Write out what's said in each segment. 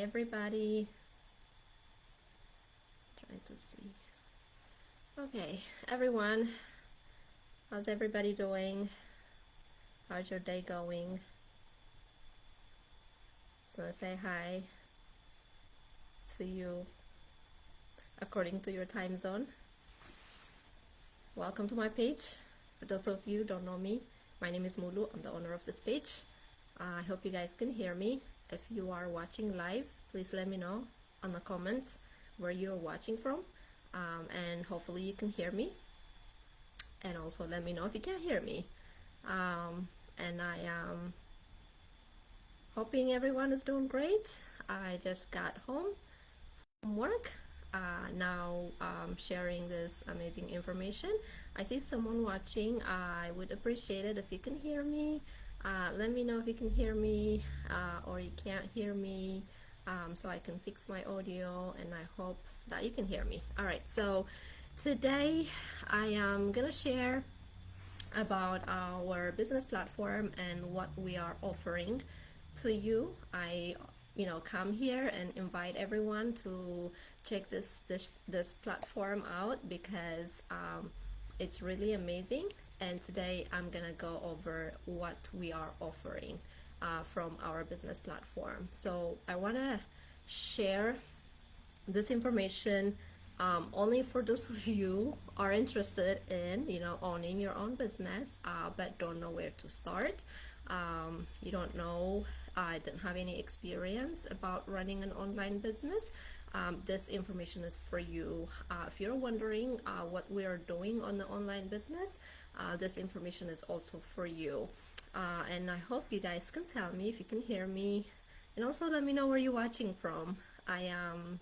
everybody. Trying to see. Okay, everyone, how's everybody doing? How's your day going? Just want to say hi to you according to your time zone. Welcome to my page. For those of you who don't know me, my name is Mulu. I'm the owner of this page. I hope you guys can hear me. If you are watching live, please let me know on the comments where you're watching from, and hopefully you can hear me. And also let me know if you can't hear me. And I am hoping everyone is doing great. I just got home from work. Now sharing this amazing information. I see someone watching. I would appreciate it if you can hear me. Let me know if you can hear me or you can't hear me, so I can fix my audio, and I hope that you can hear me. All right, so today I am gonna share about our business platform and what we are offering to you. I come here and invite everyone to check this platform out because it's really amazing. And today I'm gonna go over what we are offering from our business platform. So I want to share this information only for those of you are interested in owning your own business, but don't know where to start. You don't know, I don't have any experience about running an online business. This information is for you. If you're wondering what we are doing on the online business, this information is also for you. And I hope you guys can tell me if you can hear me, and also let me know where you're watching from. I am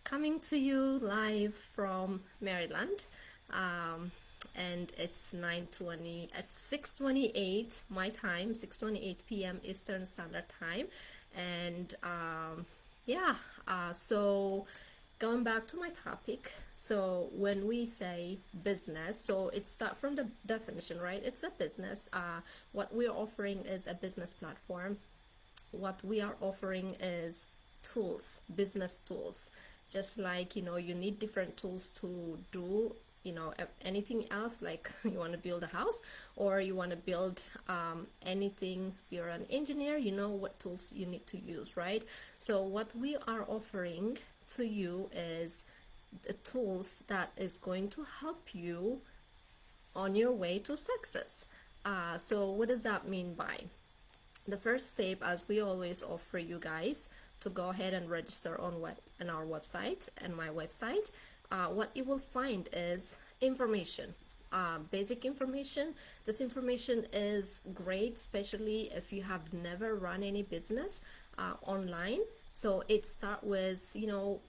coming to you live from Maryland, and it's 6:28 my time, 6:28 p.m. Eastern Standard Time. And so going back to my topic, so when we say business, so it starts from the definition, right? It's a business. What we're offering is a business platform. What we are offering is tools, business tools. Just like you need different tools to do anything else, like you want to build a house or you want to build anything. If you're an engineer, you know what tools you need to use, right? So what we are offering to you is the tools that is going to help you on your way to success. So what does that mean by? The first step, as we always offer you guys, to go ahead and register on our website and my website. What you will find is information, basic information. This information is great, especially if you have never run any business online. So it starts with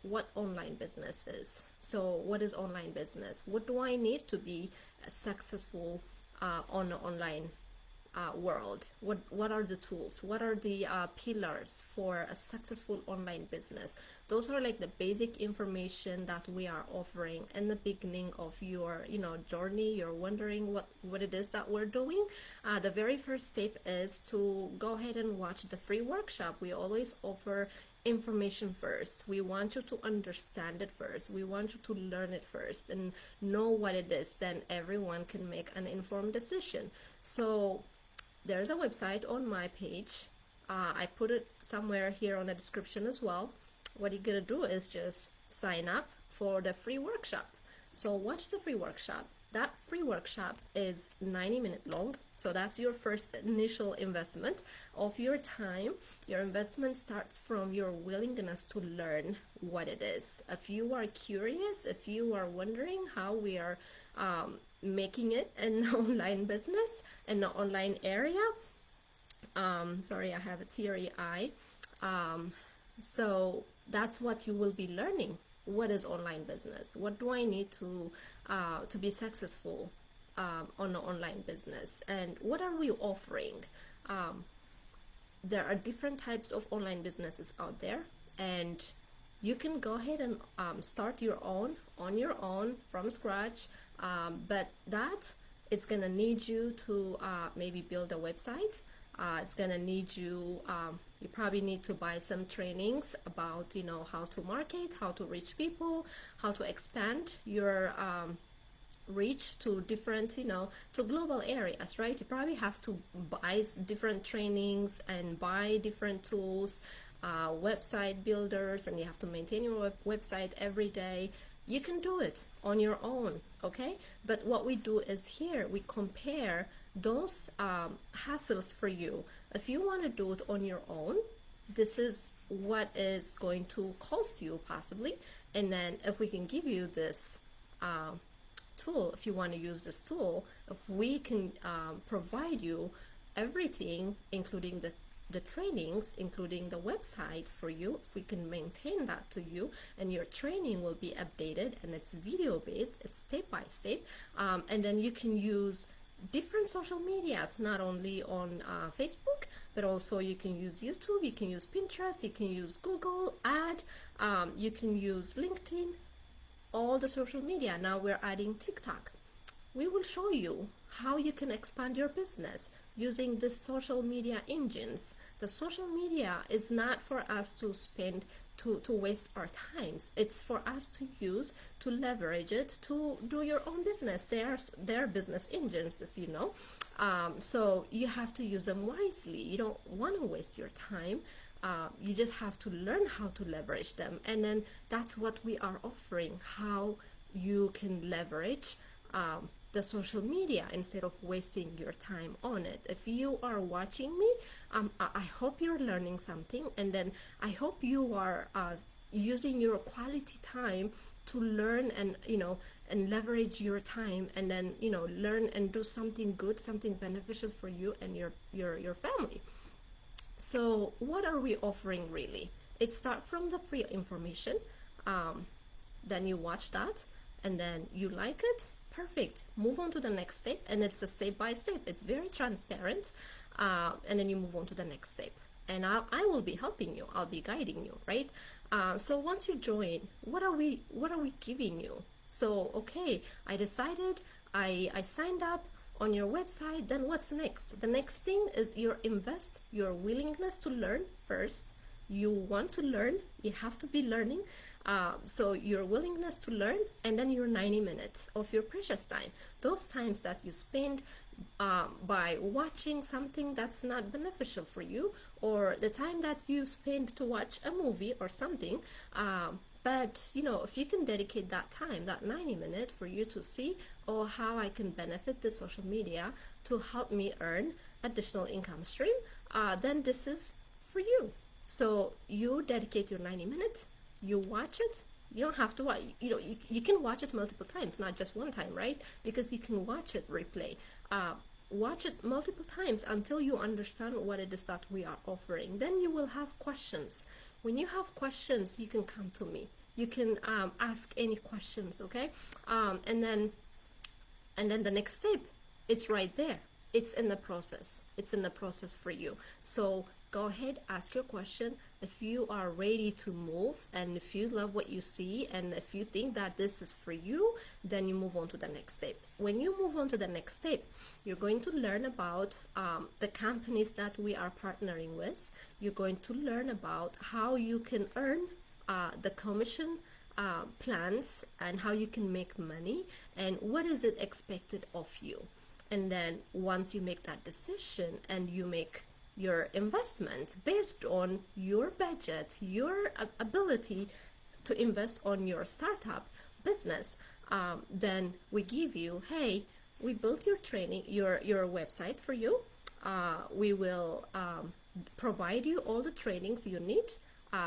what online business is. So what is online business? What do I need to be successful on the online world? What are the tools? What are the pillars for a successful online business? Those are like the basic information that we are offering in the beginning of your journey. You're wondering what it is that we're doing. The very first step is to go ahead and watch the free workshop. We always offer information first. We want you to understand it first. We want you to learn it first and know what it is. Then everyone can make an informed decision. So there's a website on my page. I put it somewhere here on the description as well. What you're gonna do is just sign up for the free workshop. So watch the free workshop. That free workshop is 90 minutes long. So that's your first initial investment of your time. Your investment starts from your willingness to learn what it is. If you are curious, if you are wondering how we are making it an online business in the online area, sorry, I have a teary eye. So that's what you will be learning. What is online business? What do I need to be successful on an online business? And what are we offering? There are different types of online businesses out there, and you can go ahead and start your own on your own from scratch, but that is gonna need you to maybe build a website. It's gonna need you You probably need to buy some trainings about, how to market, how to reach people, how to expand your reach to different, to global areas, right? You probably have to buy different trainings and buy different tools, website builders, and you have to maintain your website every day. You can do it on your own, okay? But what we do is here we compare those hassles for you. If you want to do it on your own, this is what is going to cost you possibly, and then if we can give you this tool, if you want to use this tool, if we can provide you everything, including the trainings, including the website for you, if we can maintain that to you, and your training will be updated, and it's video based, it's step by step, and then you can use different social medias, not only on Facebook, but also you can use YouTube, you can use Pinterest, you can use Google Ad, you can use LinkedIn, all the social media. Now we're adding TikTok. We will show you how you can expand your business using the social media engines. The social media is not for us to spend to waste our times. It's for us to use, to leverage it, to do your own business. They're business engines, if you know. So you have to use them wisely. You don't want to waste your time. You just have to learn how to leverage them. And then that's what we are offering, how you can leverage the social media instead of wasting your time on it. If you are watching me, I hope you're learning something, and then I hope you are using your quality time to learn and and leverage your time, and then learn and do something good, something beneficial for you and your family. So what are we offering really? It starts from the free information, then you watch that, and then you like it, perfect, move on to the next step, and it's a step by step, it's very transparent, and then you move on to the next step, and I will be helping you, I'll be guiding you, right? So once you join, what are we giving you? So okay, I decided, I signed up on your website, then what's next? The next thing is your willingness to learn first. You want to learn, you have to be learning. So your willingness to learn, and then your 90 minutes of your precious time. Those times that you spend by watching something that's not beneficial for you, or the time that you spend to watch a movie or something. But if you can dedicate that time, that 90 minutes for you to see, how I can benefit the social media to help me earn additional income stream, then this is for you. So you dedicate your 90 minutes, you watch it. You don't have to watch, you can watch it multiple times, not just one time, right? Because you can watch it replay. Watch it multiple times until you understand what it is that we are offering. Then you will have questions. When you have questions, you can come to me. You can ask any questions, okay? And then the next step, it's right there. It's in the process. It's in the process for you. So go ahead, ask your question. If you are ready to move, and if you love what you see, and if you think that this is for you, then you move on to the next step. When you move on to the next step, you're going to learn about the companies that we are partnering with. You're going to learn about how you can earn the commission plans, and how you can make money, and what is it expected of you. And then once you make that decision and you make your investment based on your budget, your ability to invest on your startup business, then we give you, hey, we built your training, your website for you. We will provide you all the trainings you need.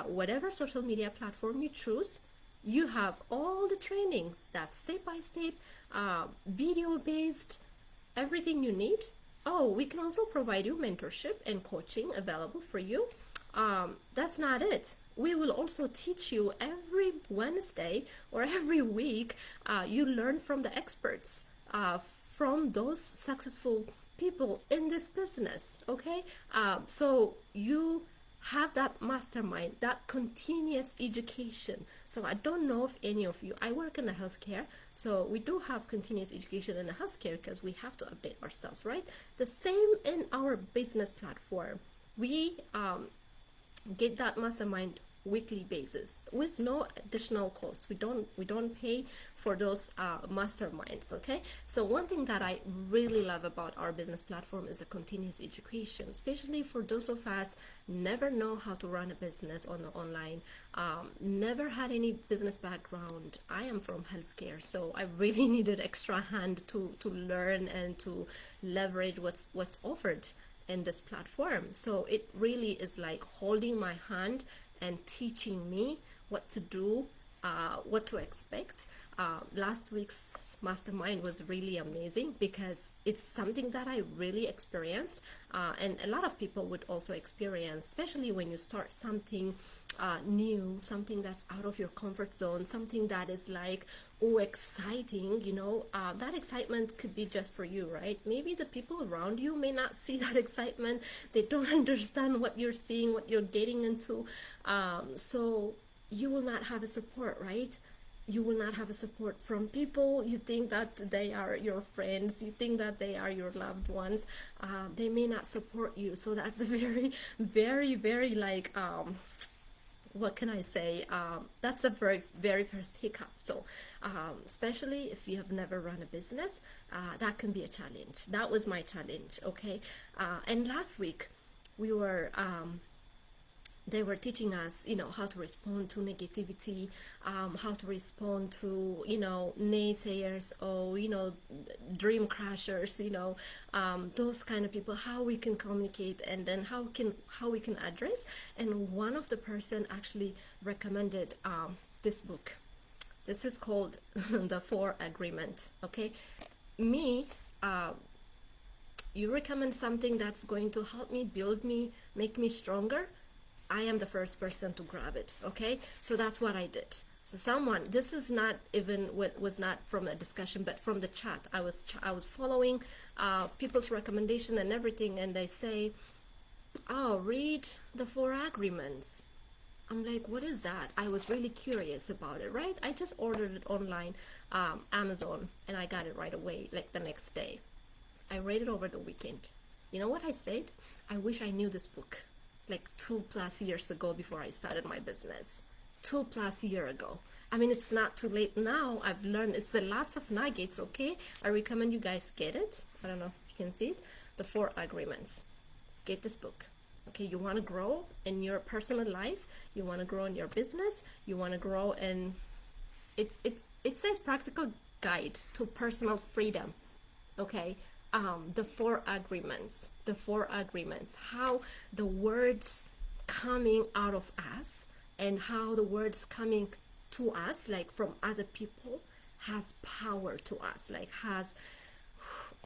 Whatever social media platform you choose, you have all the trainings that's step by step, video based, everything you need. We can also provide you mentorship and coaching available for you. That's not it. We will also teach you every Wednesday or every week. You learn from the experts, from those successful people in this business, okay? So you have that mastermind, that continuous education. So I don't know if any of you, I work in the healthcare, so we do have continuous education in the healthcare because we have to update ourselves, right? The same in our business platform. We get that mastermind weekly basis with no additional cost. We don't pay for those masterminds. Okay, so one thing that I really love about our business platform is a continuous education, especially for those of us never know how to run a business on the online, never had any business background. I am from healthcare, so I really needed extra hand to learn and to leverage what's offered in this platform. So it really is like holding my hand and teaching me what to do, what to expect. Last week's mastermind was really amazing because it's something that I really experienced, and a lot of people would also experience, especially when you start something new, something that's out of your comfort zone, something that is like, oh, exciting, that excitement could be just for you, right? Maybe the people around you may not see that excitement. They don't understand what you're seeing, what you're getting into. So you will not have a support, right? You will not have a support from people. You think that they are your friends, you think that they are your loved ones. They may not support you. So that's a very, very, very like, what can I say? That's a very, very first hiccup. So, especially if you have never run a business, that can be a challenge. That was my challenge, okay? And last week, we were they were teaching us, how to respond to negativity, how to respond to, naysayers or, dream crashers, those kind of people, how we can communicate, and then how we can address. And one of the person actually recommended this book. This is called The Four Agreement. Okay, me. You recommend something that's going to help me, build me, make me stronger, I am the first person to grab it. Okay, so that's what I did. So this is not even was not from a discussion, but from the chat. I was following people's recommendation and everything, and they say, oh, read The Four Agreements. I'm like, what is that? I was really curious about it, right? I just ordered it online, Amazon, and I got it right away, like the next day. I read it over the weekend. You know what I said? I wish I knew this book like 2+ years ago before I started my business. 2+ years ago. I mean, it's not too late now. I've learned it's a lots of nuggets, okay? I recommend you guys get it. I don't know if you can see it. The Four Agreements. Get this book. Okay, you want to grow in your personal life, you want to grow in your business, you want to grow in it says practical guide to personal freedom. Okay, the Four Agreements. The Four Agreements. How the words coming out of us and how the words coming to us, like from other people, has power to us. Like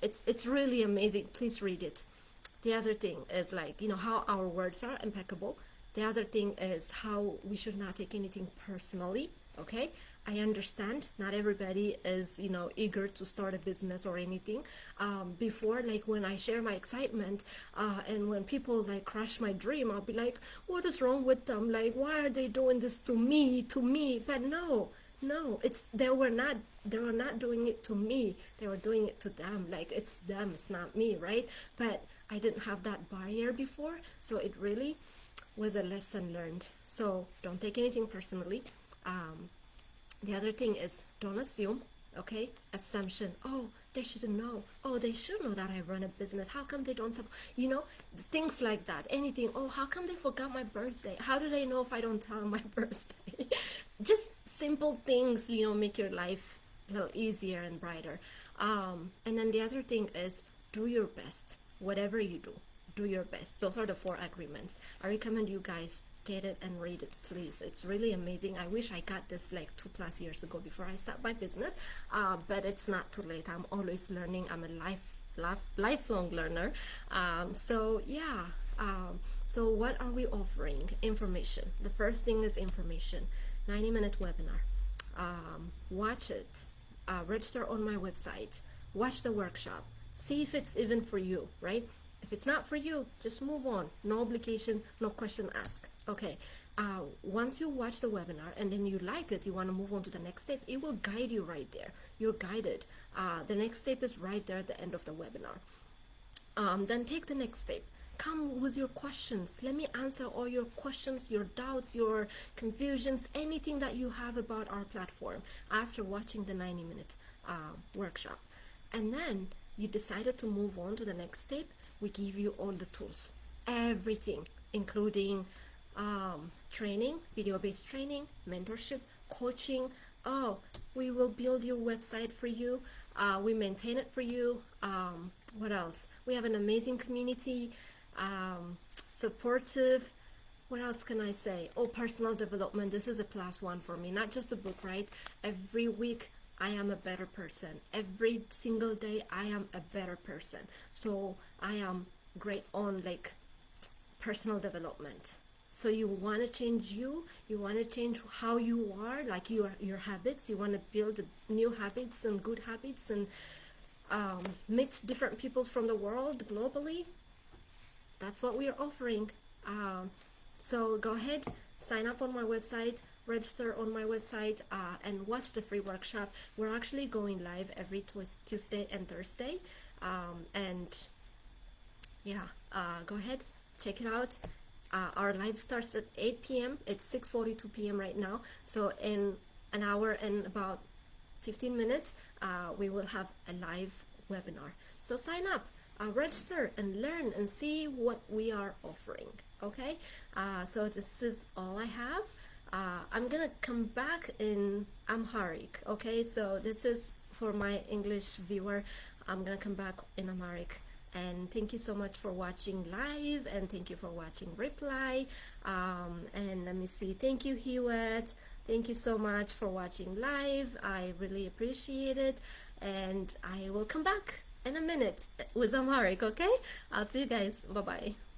it's really amazing. Please read it. The other thing is like, how our words are impeccable. The other thing is how we should not take anything personally. Okay, I understand not everybody is eager to start a business or anything. Before, like when I share my excitement and when people like crush my dream, I'll be like, what is wrong with them? Like, why are they doing this to me? But no, they were not doing it to me. They were doing it to them. Like, it's them, it's not me, right? But I didn't have that barrier before, so it really was a lesson learned. So don't take anything personally. The other thing is, don't assume. Okay, assumption. Oh, they shouldn't know. Oh, they should know that I run a business. How come they don't things like that. Anything. Oh, how come they forgot my birthday? How do they know if I don't tell them my birthday? Just simple things, make your life a little easier and brighter. And then the other thing is, do your best. Whatever you do your best. Those are the Four Agreements. I recommend you guys get it and read it, please. It's really amazing. I wish I got this like 2+ years ago before I start my business, but it's not too late. I'm always learning. I'm a lifelong learner. So yeah. So what are we offering? Information. The first thing is information. 90-minute webinar. Watch it. Register on my website. Watch the workshop. See if it's even for you, right? If it's not for you, just move on. No obligation, no question asked. Okay, once you watch the webinar and then you like it, you want to move on to the next step, it will guide you right there. You're guided. The next step is right there at the end of the webinar. Then take the next step. Come with your questions. Let me answer all your questions, your doubts, your confusions, anything that you have about our platform after watching the 90-minute workshop. And then you decided to move on to the next step. We give you all the tools, everything, including training, video-based training, mentorship, coaching. Oh, we will build your website for you. We maintain it for you. What else? We have an amazing community, supportive. What else can I say? Oh, personal development. This is a plus one for me, not just a book, right? Every week I am a better person. Every single day I am a better person. So I am great on like personal development. So you want to change you want to change how you are, like your habits. You want to build new habits and good habits and meet different people from the world globally. That's what we are offering. So go ahead, sign up on my website, register on my website, and watch the free workshop. We're actually going live every Tuesday and Thursday. And yeah, go ahead, check it out. Our live starts at 8 p.m. It's 6:42 p.m. right now. So in an hour and about 15 minutes, we will have a live webinar. So sign up, register, and learn and see what we are offering. Okay, so this is all I have. I'm gonna come back in Amharic. Okay, so this is for my English viewer. I'm gonna come back in Amharic. And thank you so much for watching live, and thank you for watching reply. And let me see, thank you, Hewitt. Thank you so much for watching live. I really appreciate it. And I will come back in a minute with Amharic, okay? I'll see you guys. Bye-bye.